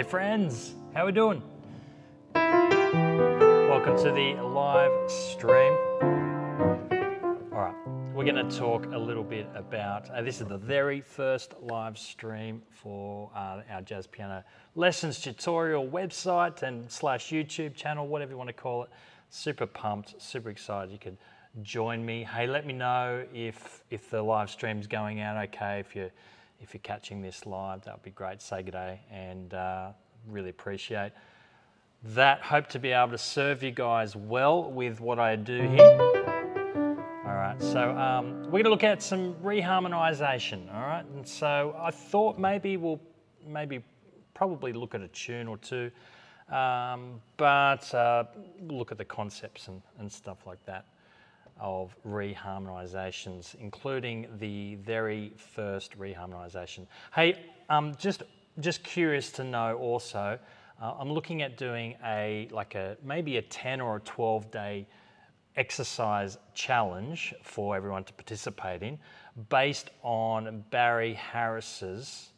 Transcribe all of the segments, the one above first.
Hey friends, how we doing? Welcome to the live stream. All right, we're going to talk a little bit about, this is the very first live stream for our jazz piano lessons tutorial website and / YouTube channel, whatever you want to call it. Super pumped, super excited you could join me. Hey, let me know if the live stream's going out okay. If you're catching this live, that would be great. Say good day, and really appreciate that. Hope to be able to serve you guys well with what I do here. All right, so we're going to look at some reharmonization. All right, and so I thought maybe we'll probably look at a tune or two, but look at the concepts and stuff like that of reharmonizations, including the very first reharmonization. Hey, just curious to know also, I'm looking at doing maybe a 10 or a 12-day exercise challenge for everyone to participate in, based on Barry Harris's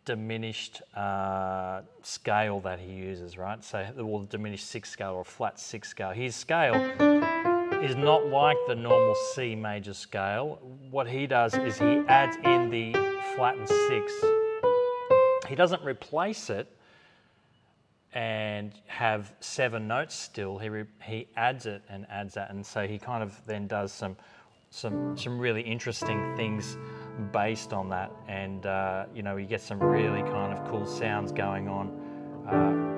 diminished scale that he uses, right? So the diminished 6 scale or flat 6 scale. His scale is not like the normal C major scale. What he does is he adds in the flattened 6. He doesn't replace it and have 7 notes still. He adds it and adds that, and so he kind of then does some really interesting things based on that, and you know, you get some really kind of cool sounds going on.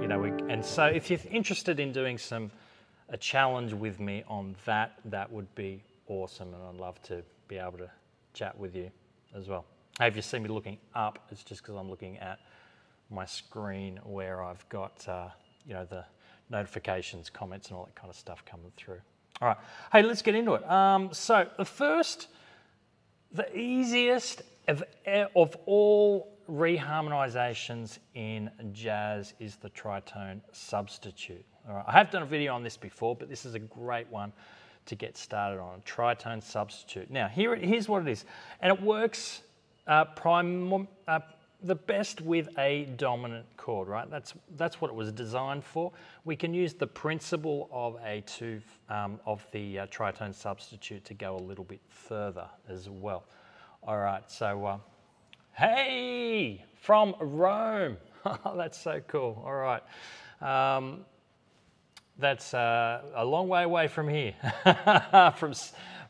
You know, and so if you're interested in doing a challenge with me on that would be awesome, and I'd love to be able to chat with you as well. Hey, if you see me looking up, it's just because I'm looking at my screen where I've got you know, the notifications, comments, and all that kind of stuff coming through. All right, hey, let's get into it. So the easiest of all reharmonizations in jazz is the Tritone Substitute. All right, I have done a video on this before, but this is a great one to get started on, a Tritone Substitute. Now, here's what it is, and it works the best with a dominant chord, right? That's what it was designed for. We can use the principle of the Tritone Substitute to go a little bit further as well. All right, so hey, from Rome. That's so cool. All right. That's a long way away from here,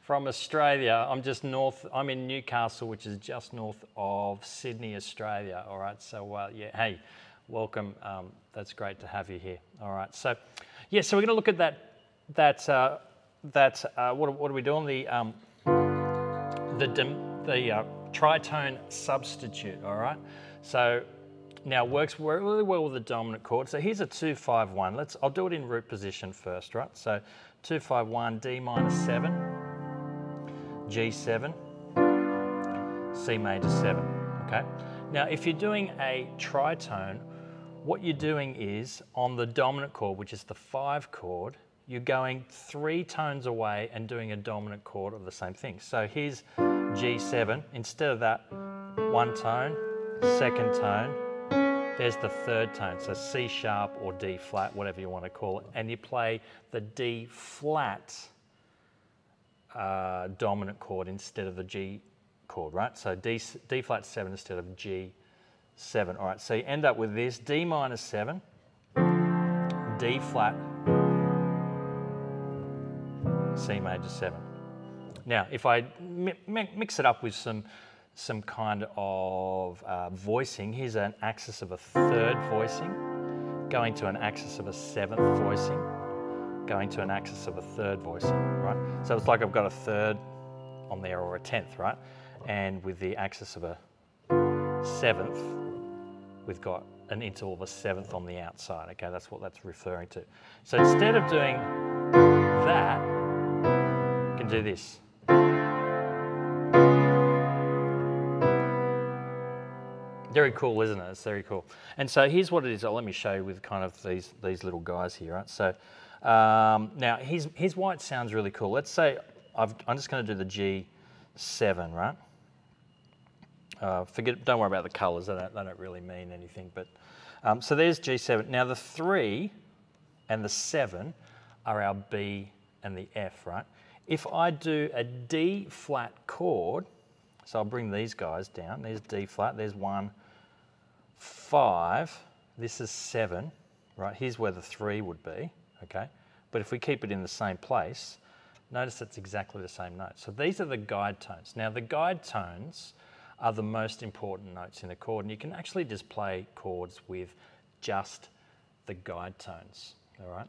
from Australia. I'm just north. I'm in Newcastle, which is just north of Sydney, Australia. All right. So yeah, hey, welcome. That's great to have you here. All right. So yeah, so we're going to look at what are we doing? The Tritone Substitute. All right. So now it works really well with the dominant chord. So here's a 2-5-1. I'll do it in root position first, right? So 2-5-1, D minor 7, G7, C major 7. Okay. Now, if you're doing a tritone, what you're doing is on the dominant chord, which is the 5 chord, you're going 3 tones away and doing a dominant chord of the same thing. So here's G7. Instead of that, 1 tone, 2nd tone. There's the 3rd tone, so C sharp or D flat, whatever you want to call it, and you play the D flat dominant chord instead of the G chord, right? So D flat 7 instead of G7. All right, so you end up with this: D minor 7, D flat, C major 7. Now, if I mix it up with some kind of voicing. Here's an axis of a 3rd voicing, going to an axis of a 7th voicing, going to an axis of a 3rd voicing, right? So it's like I've got a 3rd on there or a 10th, right? And with the axis of a 7th, we've got an interval of a 7th on the outside, okay? That's what that's referring to. So instead of doing that, you can do this. Very cool, isn't it? It's very cool. And so here's what it is. Let me show you with kind of these little guys here, right? So now here's why it sounds really cool. Let's say I'm just going to do the G7, right? Don't worry about the colours. They don't really mean anything. But So there's G7. Now the 3 and the 7 are our B and the F, right? If I do a D flat chord, so I'll bring these guys down. There's D flat, there's 1, 5, this is 7, right? Here's where the 3 would be, okay? But if we keep it in the same place, notice it's exactly the same note. So these are the guide tones. Now the guide tones are the most important notes in a chord, and you can actually just play chords with just the guide tones, all right?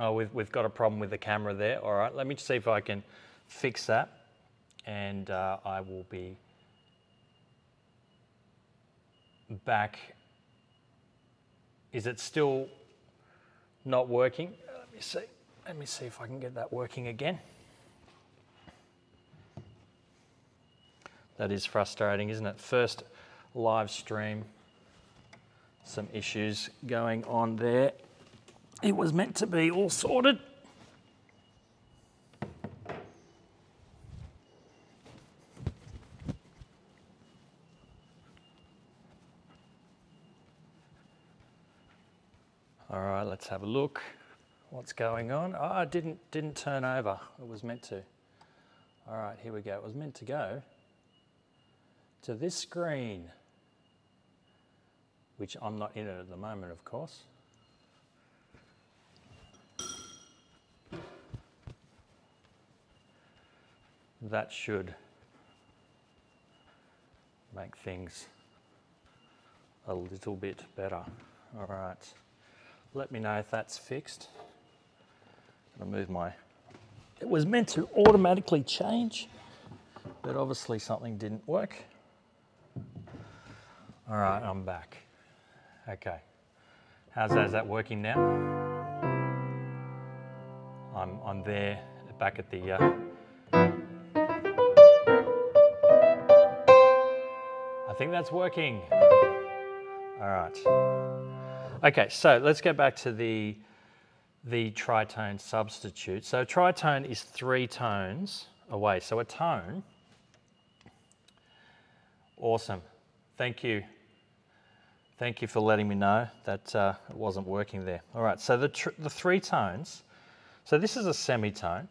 Oh, we've got a problem with the camera there. All right, let me see if I can fix that, and I will be back. Is it still not working? Let me see. Let me see if I can get that working again. That is frustrating, isn't it? First live stream, some issues going on there. It was meant to be all sorted. All right, let's have a look. What's going on? Oh, it didn't turn over. It was meant to. All right, here we go. It was meant to go to this screen, which I'm not in it at the moment, of course. That should make things a little bit better. All right, let me know if that's fixed. I'll move my, it was meant to automatically change, but obviously something didn't work. All right, I'm back. Okay, how's that working now? I'm there, back at the, I think that's working. All right. Okay, so let's go back to the tritone substitute. So tritone is 3 tones away. So a tone, awesome. Thank you. Thank you for letting me know that it wasn't working there. All right, so the 3 tones, so this is a semitone.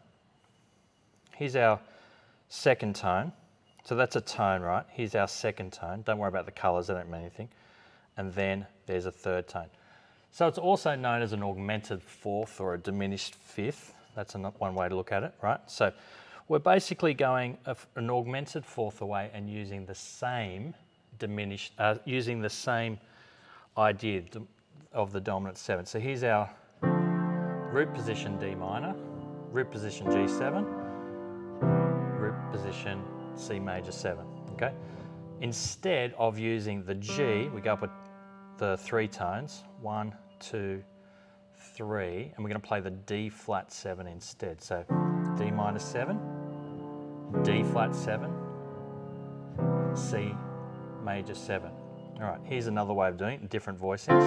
Here's our second tone. So that's a tone, right? Here's our second tone. Don't worry about the colours, they don't mean anything. And then there's a third tone. So it's also known as an augmented fourth or a diminished fifth. That's one way to look at it, right? So we're basically going an augmented fourth away and using the same diminished, using the same idea of the dominant 7. So here's our root position D minor, root position G7, root position C major 7, okay? Instead of using the G, we go up with the 3 tones, 1, 2, 3, and we're going to play the D flat 7 instead. So D minor 7, D flat 7, C major 7. All right, here's another way of doing it, different voicings.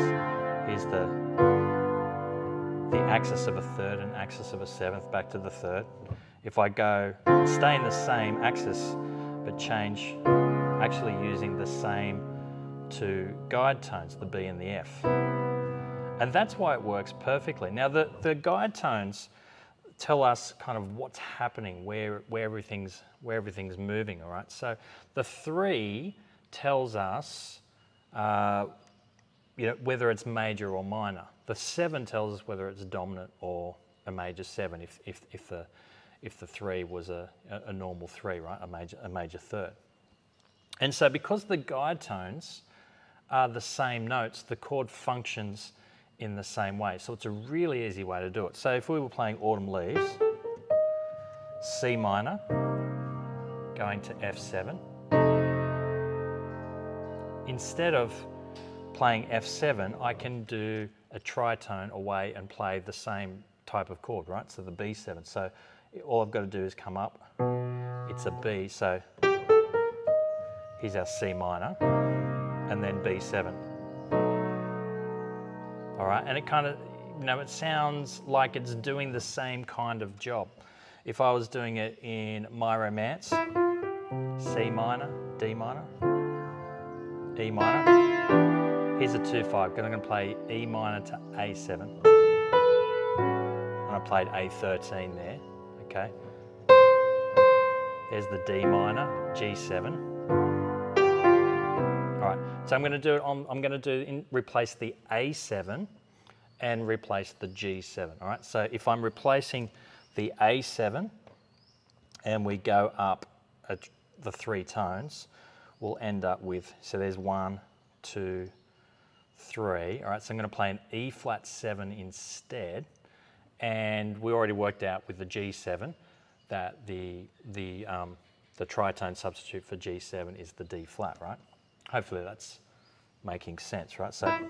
Here's the axis of a third and axis of a 7th back to the 3rd. If I go, stay in the same axis, but change, actually using the same 2 guide tones, the B and the F. And that's why it works perfectly. Now the guide tones tell us kind of what's happening, where everything's moving, all right? So the 3 tells us you know, whether it's major or minor. The 7 tells us whether it's dominant or a major 7 if the 3 was a normal 3, right? A major third. And so because the guide tones are the same notes, the chord functions in the same way. So it's a really easy way to do it. So if we were playing Autumn Leaves, C minor, going to F7, instead of playing F7, I can do a tritone away and play the same type of chord, right? So the B7. So all I've got to do is come up. It's a B, so here's our C minor, and then B7. All right, and it kind of, you know, it sounds like it's doing the same kind of job. If I was doing it in My Romance, C minor, D minor, E minor. Here's a 2-5, and I'm going to play E minor to A7. And I played A13 there, okay? There's the D minor, G7. All right, so I'm going to do it on, replace the A7 and replace the G7, all right? So if I'm replacing the A7 and we go up the 3 tones, we'll end up with, so there's 1, 2, 3. All right, so I'm going to play an E flat 7 instead, and we already worked out with the G7 that the tritone substitute for G7 is the D flat, right? Hopefully that's making sense, right? So here's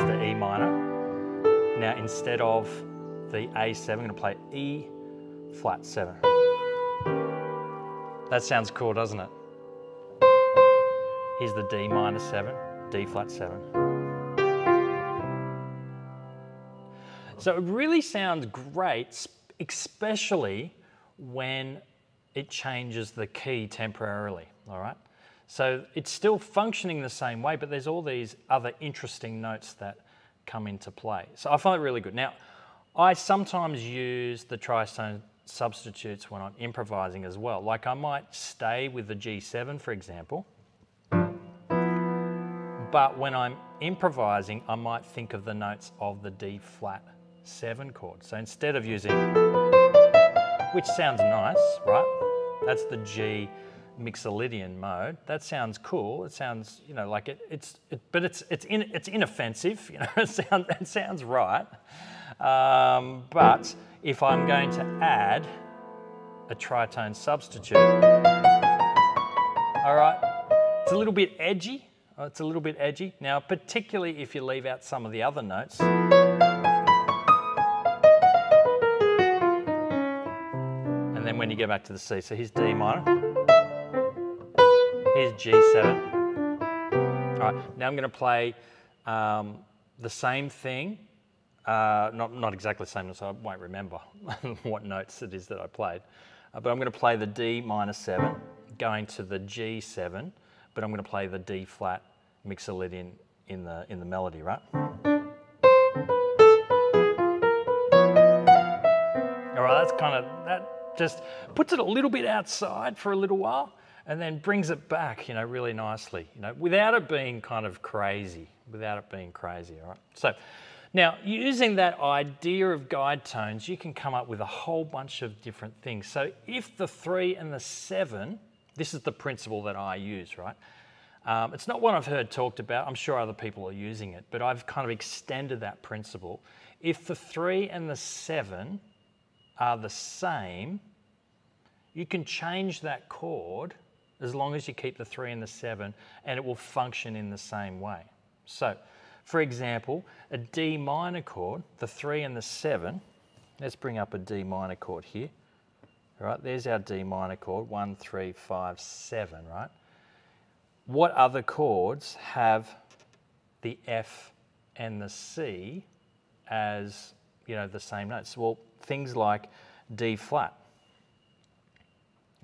the E minor. Now instead of the A7, I'm going to play E flat 7. That sounds cool, doesn't it? Here's the D minor 7, D flat 7. So it really sounds great, especially when it changes the key temporarily, all right? So it's still functioning the same way, but there's all these other interesting notes that come into play. So I find it really good. Now, I sometimes use the tritone substitutes when I'm improvising as well. Like I might stay with the G7, for example, but when I'm improvising, I might think of the notes of the D flat 7 chord. So instead of using, which sounds nice, right? That's the G Mixolydian mode. That sounds cool. It sounds, you know, like it's inoffensive. You know, it sounds right. But if I'm going to add a tritone substitute, all right, it's a little bit edgy. It's a little bit edgy. Now, particularly if you leave out some of the other notes. And then when you go back to the C, so here's D minor. Here's G7. All right, now I'm going to play the same thing. Not exactly the same, so I won't remember what notes it is that I played. But I'm going to play the D minor 7, going to the G7, but I'm going to play the D flat Mixolydian in the melody, right? All right, that's kind of, that just puts it a little bit outside for a little while and then brings it back, you know, really nicely, you know, without it being kind of crazy, all right? So now, using that idea of guide tones, you can come up with a whole bunch of different things. So if the 3 and the 7, this is the principle that I use, right? It's not one I've heard talked about. I'm sure other people are using it, but I've kind of extended that principle. If the 3 and the 7 are the same, you can change that chord as long as you keep the 3 and the 7, and it will function in the same way. So, for example, a D minor chord, the 3 and the 7, let's bring up a D minor chord here. All right, there's our D minor chord, 1, 3, 5, 7, right? What other chords have the F and the C as, you know, the same notes? Well, things like D flat.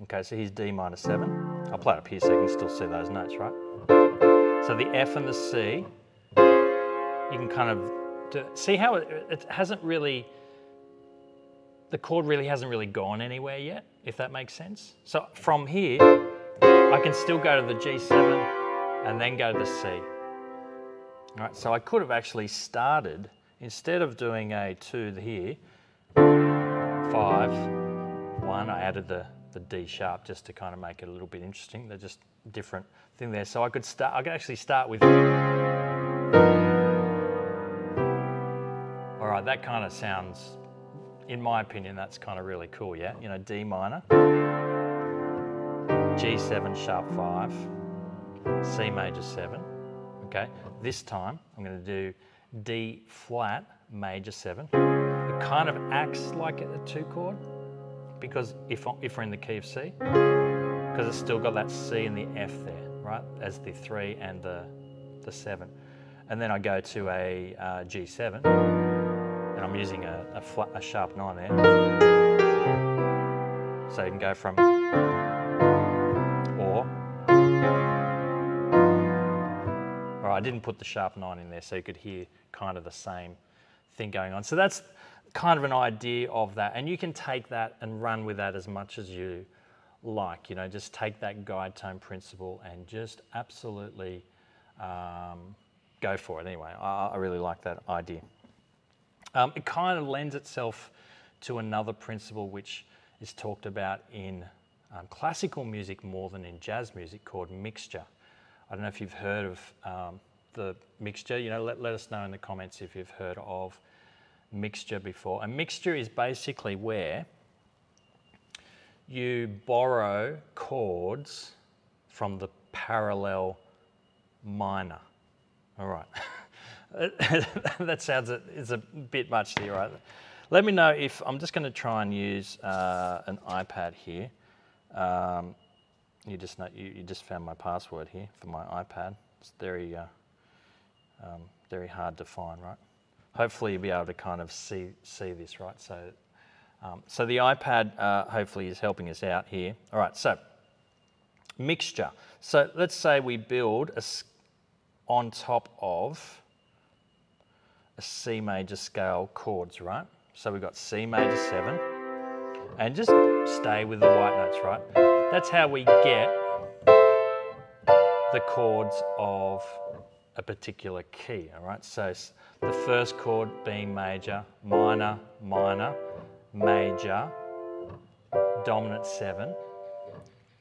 Okay, so here's D minor 7. I'll play it up here so you can still see those notes, right? So the F and the C, you can kind of see how it hasn't really, the chord really hasn't really gone anywhere yet, if that makes sense. So from here, I can still go to the G7 and then go to the C. All right, so I could have actually started, instead of doing a 2 here, 5, 1, I added the D sharp just to kind of make it a little bit interesting. They're just different thing there. So I could actually start with, all right, that kind of sounds, in my opinion, that's kind of really cool, yeah? You know, D minor, G7 sharp 5, C major 7, okay? This time I'm going to do D flat major 7. It kind of acts like a 2 chord because if we're in the key of C, because it's still got that C and the F there, right, as the 3 and the 7. And then I go to a G7, and I'm using a sharp 9 there. So you can go from or I didn't put the sharp 9 in there so you could hear kind of the same thing going on. So that's kind of an idea of that, and you can take that and run with that as much as you like, you know, just take that guide tone principle and just absolutely go for it anyway. I really like that idea. It kind of lends itself to another principle which is talked about in classical music more than in jazz music, called mixture. I don't know if you've heard of the mixture. You know, let us know in the comments if you've heard of mixture before. A mixture is basically where you borrow chords from the parallel minor. All right. That sounds it's a bit much there, right? Let me know if, I'm just going to try and use an iPad here. You just found my password here for my iPad. It's very hard to find, right? Hopefully you'll be able to kind of see this, right? So the iPad hopefully is helping us out here. All right, so mixture. So let's say we build on top of a C major scale chords, right? So we've got C major 7, and just stay with the white notes, right? That's how we get the chords of a particular key, all right? So the first chord being major, minor, minor, major, dominant 7,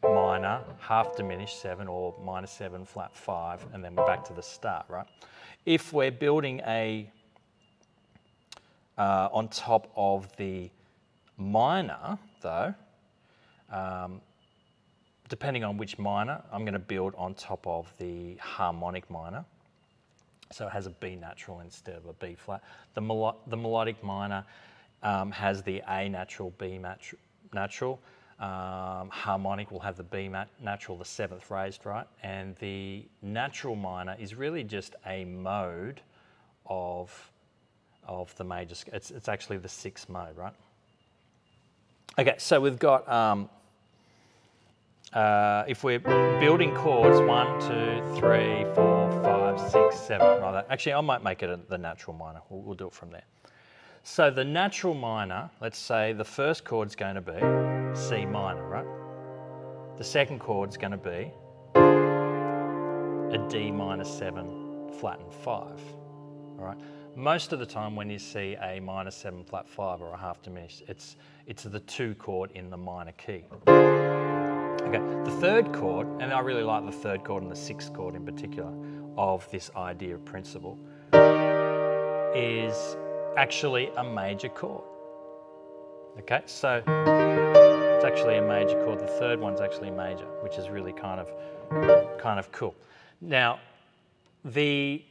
minor, half diminished 7, or minor 7, flat 5, and then we're back to the start, right? If we're building on top of the minor, though, depending on which minor, I'm going to build on top of the harmonic minor. So it has a B natural instead of a B flat. The melodic minor has the A natural, B natural. Harmonic will have the B natural, the 7th raised, right? And the natural minor is really just a mode of the major scale. It's actually the 6th mode, right? Okay, so we've got, if we're building chords, 1, 2, 3, 4, 5, 6, 7, right? Actually, I might make it the natural minor. We'll do it from there. So the natural minor, let's say the first chord's going to be C minor, right? The second chord's going to be a D minor 7 flattened 5, all right? Most of the time when you see a minor 7 flat 5 or a half diminished, it's the 2 chord in the minor key. Okay, the third chord, and I really like the third chord and the 6th chord in particular of this idea of principle, is actually a major chord. Okay, so it's actually a major chord. The third one's actually major, which is really kind of cool. Now, the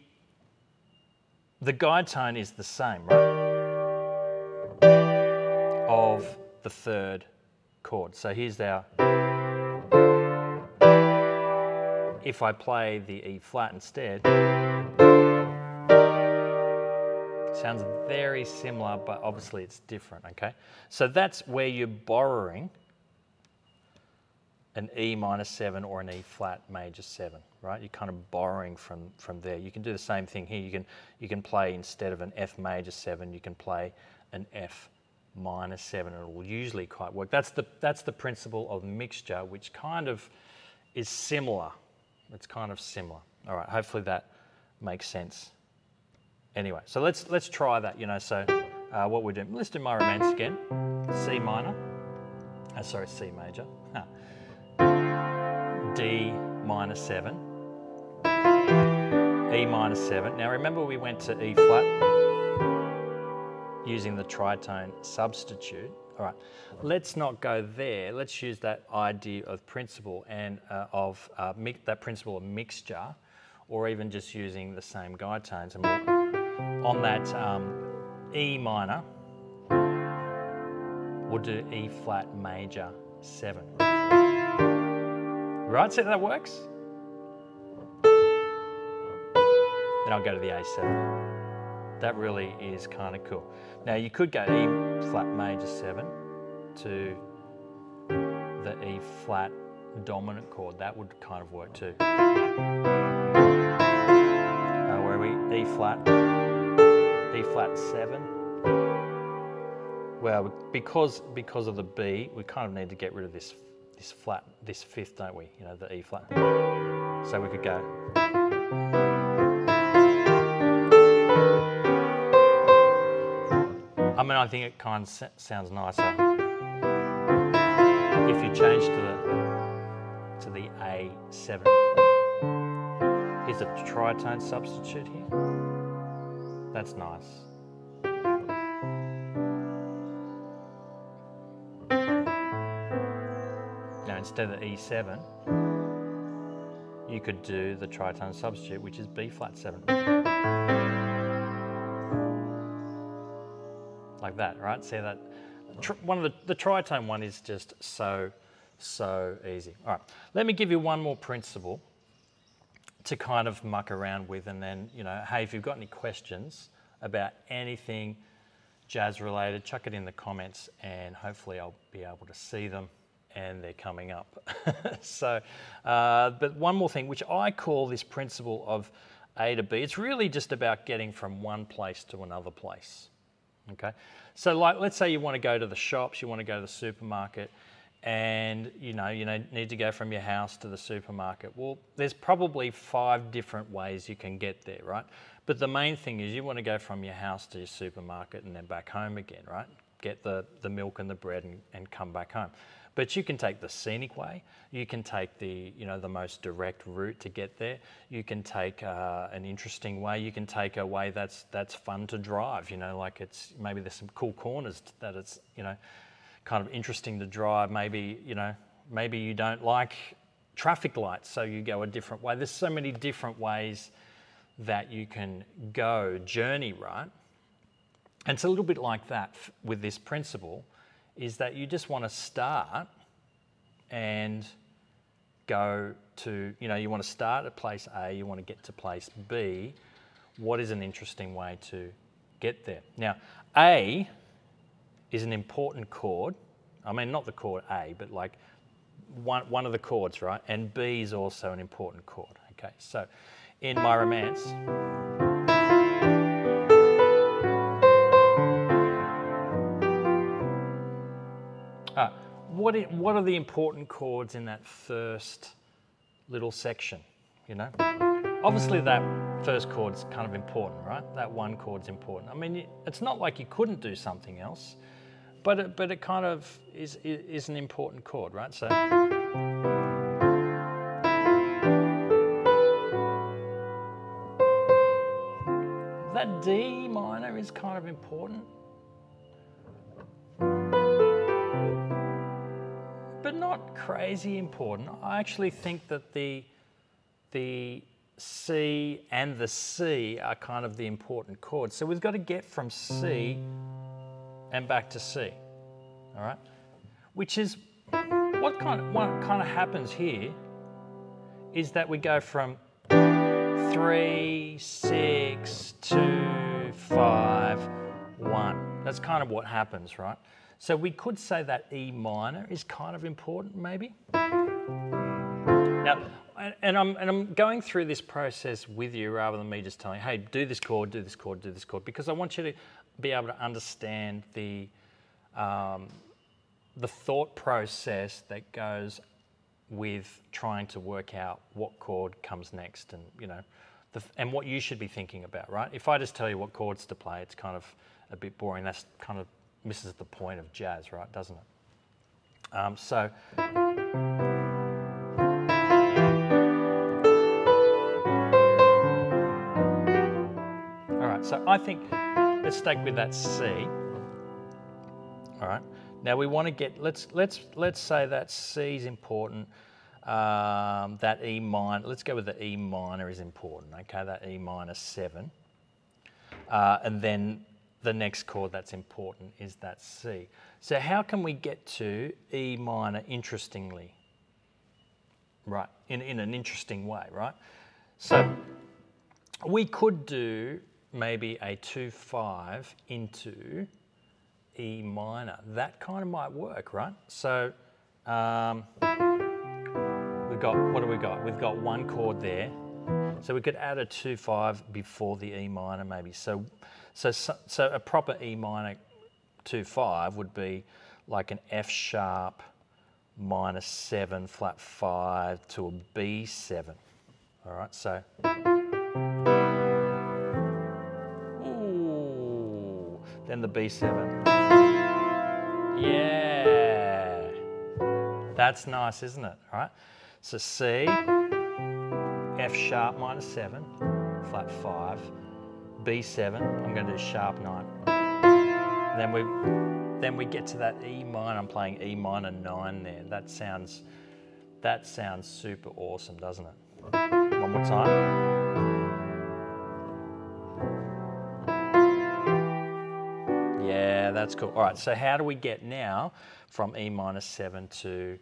guide tone is the same, right, of the third chord. So here's our, if I play the E flat instead, sounds very similar, but obviously it's different, okay? So that's where you're borrowing an E minor 7 or an E flat major 7, right? You're kind of borrowing from there. You can do the same thing here. You can play, instead of an F major 7, you can play an F minor 7, and it will usually quite work. That's the principle of mixture, which kind of is similar. It's kind of similar. All right, hopefully that makes sense. Anyway, so let's try that, you know. So what we're doing, let's do My Romance again. C minor, sorry, C major. D minor 7, E minor 7. Now remember we went to E flat using the Tritone Substitute. All right, let's not go there. Let's use that idea of principle and that principle of mixture, or even just using the same guide tones. And on that E minor, we'll do E flat major 7. Right, so that works. Then I'll go to the A7. That really is kind of cool. Now you could go E flat major 7 to the E flat dominant chord. That would kind of work too. flat, E flat 7. Well, because of the B, we kind of need to get rid of this flat, this fifth, don't we? You know, the E flat. So we could go. I mean, I think it kind of sounds nicer if you change to the A7. Here's a tritone substitute here. That's nice. Now instead of E7, you could do the tritone substitute, which is B flat 7. Like that, right? See that? One of the tritone one is just so easy. All right, let me give you one more principle to kind of muck around with, and then, you know, hey, if you've got any questions about anything jazz related, chuck it in the comments and hopefully I'll be able to see them, and they're coming up. So, but one more thing, which I call this principle of A to B, it's really just about getting from one place to another place. Okay, so like, let's say you want to go to the shops, you want to go to the supermarket, and you need to go from your house to the supermarket. Well, there's probably 5 different ways you can get there, right? But the main thing is you want to go from your house to your supermarket and then back home again, right? Get the milk and the bread and come back home. But you can take the scenic way. You can take the most direct route to get there. You can take an interesting way. You can take a way that's fun to drive. You know, like maybe there's some cool corners that it's kind of interesting to drive. Maybe you don't like traffic lights, so you go a different way. There's so many different ways that you can journey, right? And it's a little bit like that with this principle, is that you just want to start and go to, you want to start at place A, you want to get to place B. What is an interesting way to get there? Now, A is an important chord. I mean, not the chord A, but like one of the chords, right? And B is also an important chord, okay? So in my romance, what are the important chords in that first little section, Obviously that first chord's kind of important, right? That one chord's important. I mean, it's not like you couldn't do something else, but it kind of is an important chord, right? So that D minor is kind of important. But not crazy important. I actually think that the C and the C are kind of the important chords. So we've got to get from C and back to C, all right? Which is what kind of happens here is that we go from 3, 6, 2, 5, 1. That's kind of what happens, right? So we could say that E minor is kind of important, maybe. Now, and I'm going through this process with you rather than me just telling, hey, do this chord, do this chord, do this chord, because I want you to be able to understand the thought process that goes with trying to work out what chord comes next, and and what you should be thinking about, right? If I just tell you what chords to play, it's kind of a bit boring. That's kind of misses the point of jazz, right? Doesn't it? So all right. So I think let's stick with that C. All right. Now we want to get. Let's say that C is important. That E minor. Let's go with the E minor is important. Okay, that E minor 7, and then the next chord that's important is that C. So how can we get to E minor interestingly? Right, in an interesting way, right? So we could do maybe a 2-5 into E minor. That kind of might work, right? So we've got, what do we got? We've got one chord there. So we could add a 2/5 before the E minor maybe. So a proper E minor 2/5 would be like an F sharp minor 7 flat 5 to a B7. All right, so. Ooh, then the B7. Yeah. That's nice, isn't it? All right. So C, F sharp minor 7, flat 5, B7. I'm going to do sharp 9. Then we get to that E minor. I'm playing E minor 9 there. That sounds super awesome, doesn't it? One more time. Yeah, that's cool. All right, so how do we get now from E minor 7 to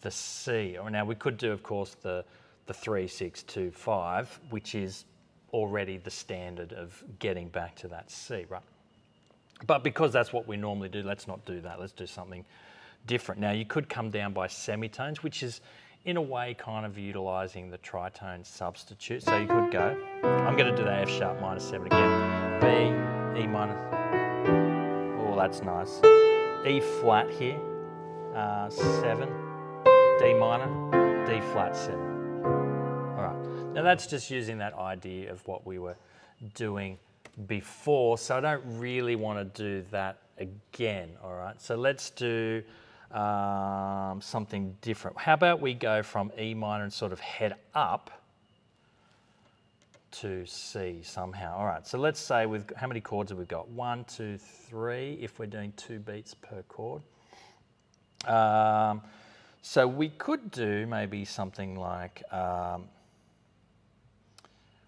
the C? Or now we could do, of course, the 3, 6, 2, 5, which is already the standard of getting back to that C, right? But because that's what we normally do, let's not do that. Let's do something different. Now, you could come down by semitones, which is in a way kind of utilising the tritone substitute. So you could go, I'm going to do that F sharp minor 7 again, B, E minor, oh, that's nice, E flat here, 7, D minor, D flat 7. All right, now that's just using that idea of what we were doing before, so I don't really want to do that again, all right? So let's do something different. How about we go from E minor and sort of head up to C somehow? All right, so let's say how many chords have we got? 1, 2, 3, if we're doing 2 beats per chord. So we could do maybe something like,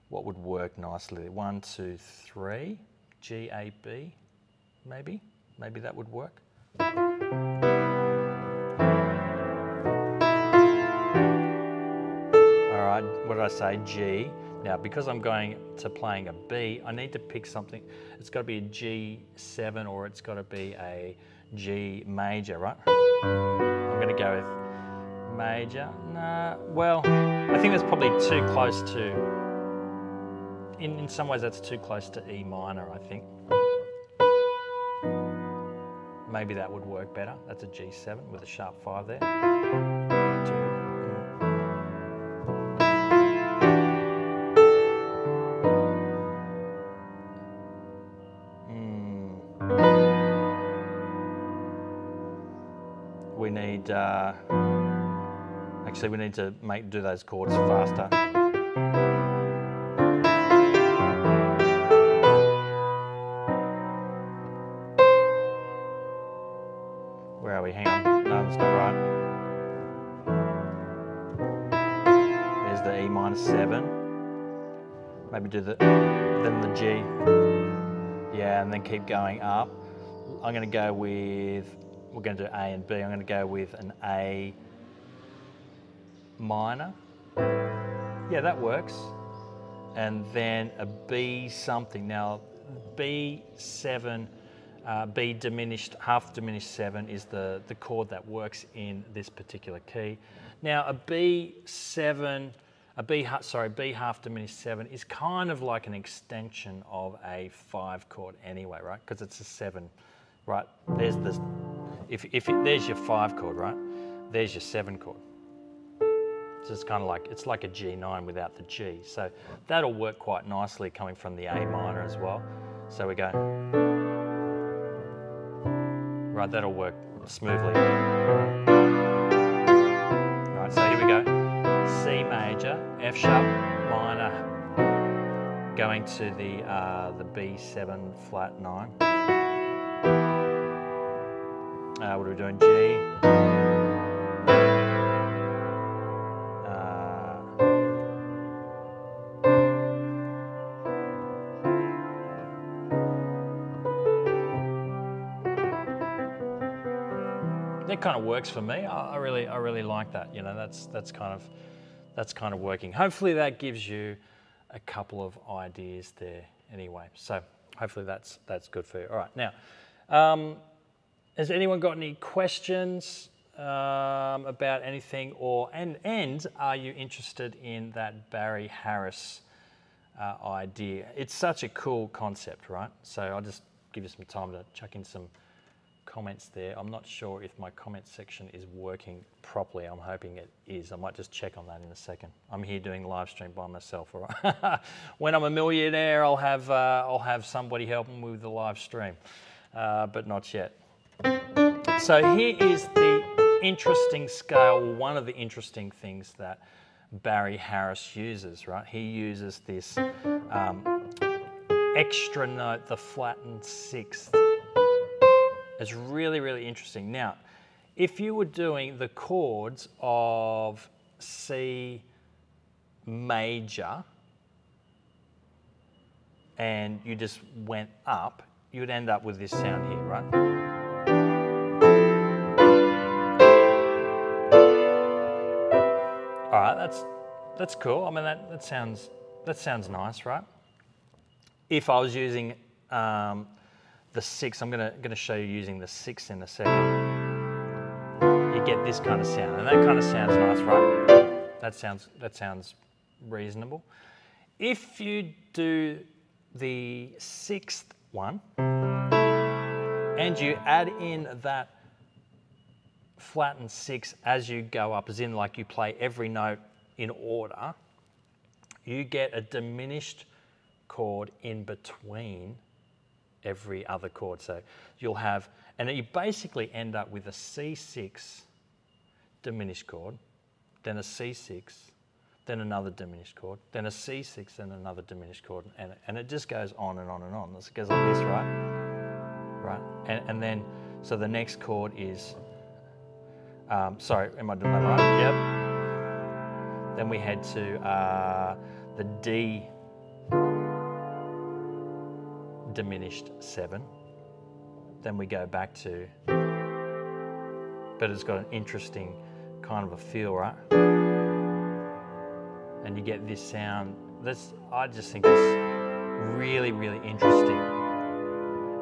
what would work nicely? 1, 2, 3, G, A, B, maybe? Maybe that would work. All right, what did I say? G. Now, because I'm going to playing a B, I need to pick something. It's got to be a G7 or it's got to be a G major, right? I'm going to go with major. Nah, well, I think that's probably too close to, in some ways that's too close to E minor, I think. Maybe that would work better. That's a G7 with a sharp 5 there. 2. We need, actually we need to do those chords faster. Where are we? Hang on. No, that's not right. There's the E minor 7. Maybe do then the G. Yeah, and then keep going up. I'm going to go with, we're going to do A and B. I'm going to go with an A minor. Yeah, that works. And then a B something. Now, B7, B diminished, half diminished 7 is the chord that works in this particular key. Now, a B7, B half diminished 7 is kind of like an extension of a 5 chord anyway, right? Because it's a 7, right? There's this, there's your 5 chord, right? There's your 7 chord. So it's kind of like, it's like a G9 without the G. So that'll work quite nicely coming from the A minor as well. So we go, right, that'll work smoothly. Right, so here we go. C major, F sharp minor, going to the B7 flat 9. What are we doing? G. That kind of works for me. I really like that. You know, that's kind of working. Hopefully that gives you a couple of ideas there. Anyway, so hopefully that's good for you. All right, now, has anyone got any questions about anything, and are you interested in that Barry Harris idea? It's such a cool concept, right? So I'll just give you some time to chuck in some comments there. I'm not sure if my comment section is working properly. I'm hoping it is. I might just check on that in a second. I'm here doing live stream by myself, all right? When I'm a millionaire, I'll have somebody helping with the live stream, but not yet. So here is the interesting scale, one of the interesting things that Barry Harris uses, right? He uses this extra note, the flattened sixth. It's really, really interesting. Now, if you were doing the chords of C major and you just went up, you'd end up with this sound here, right? All right, that's cool. I mean, that sounds nice, right? If I was using the sixth, I'm gonna show you using the sixth in a second. You get this kind of sound, and that kind of sounds nice, right? That sounds reasonable. If you do the sixth one and you add in that flattened sixth as you go up, as in like you play every note in order, you get a diminished chord in between every other chord. So you'll have, and you basically end up with a C6 diminished chord, then a C6, then another diminished chord, then a C6, then another diminished chord, and it just goes on and on and on. It goes like this, right? And then, so the next chord is, sorry, am I doing that right? Yep. Then we head to the D diminished 7. Then we go back to, but it's got an interesting kind of a feel, right? And you get this sound. I just think it's really, really interesting.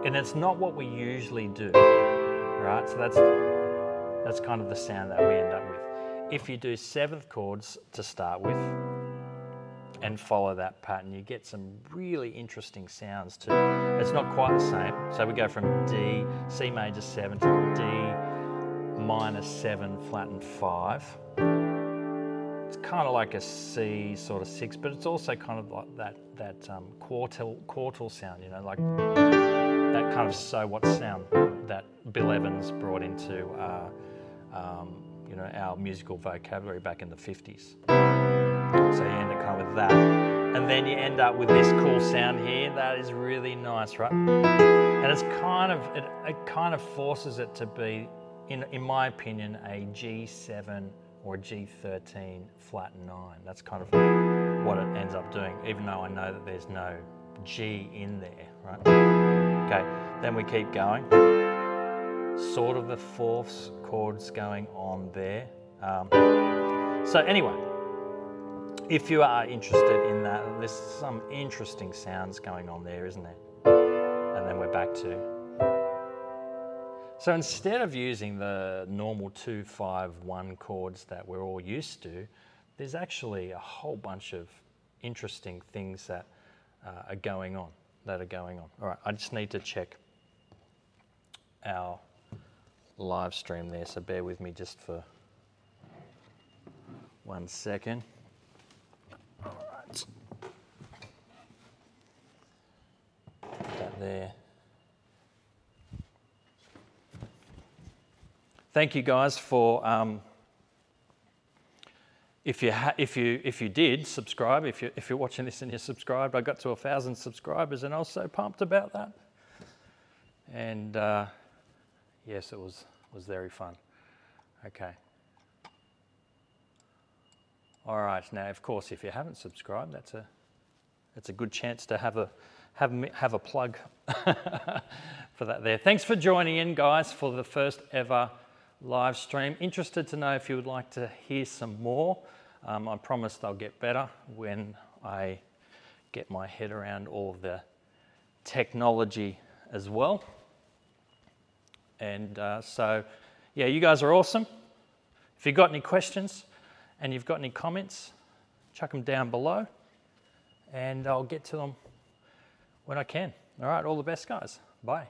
And it's not what we usually do, right? So that's kind of the sound that we end up with. If you do 7th chords to start with, and follow that pattern, you get some really interesting sounds too. It's not quite the same. So we go from D, C major 7 to D minor 7 flattened 5. It's kind of like a C sort of 6, but it's also kind of like that quartal sound, you know, like that kind of so what sound that Bill Evans brought into you know, our musical vocabulary back in the 50s. So you end up kind of with that. And then you end up with this cool sound here. That is really nice, right? And it's kind of, it kind of forces it to be, in my opinion, a G7 or a G13 flat 9. That's kind of what it ends up doing, even though I know that there's no G in there, right? Okay, then we keep going. Sort of the 4th chords going on there. So anyway, if you are interested in that, there's some interesting sounds going on there, isn't there? And then we're back to. So instead of using the normal 2, 5, 1 chords that we're all used to, there's actually a whole bunch of interesting things that are going on. All right, I just need to check our live stream there, so bear with me just for 1 second. All right. Put that there. Thank you guys for if you did subscribe, if you're watching this and you're subscribed. I got to 1,000 subscribers and I was so pumped about that. And yes, it was very fun. Okay. All right, now of course, if you haven't subscribed, that's a good chance to have a plug for that there. Thanks for joining in, guys, for the first ever live stream. Interested to know if you would like to hear some more. I promise they'll get better when I get my head around all of the technology as well. And so, yeah, you guys are awesome. If you've got any questions and you've got any comments, chuck them down below and I'll get to them when I can. All right, all the best, guys. Bye.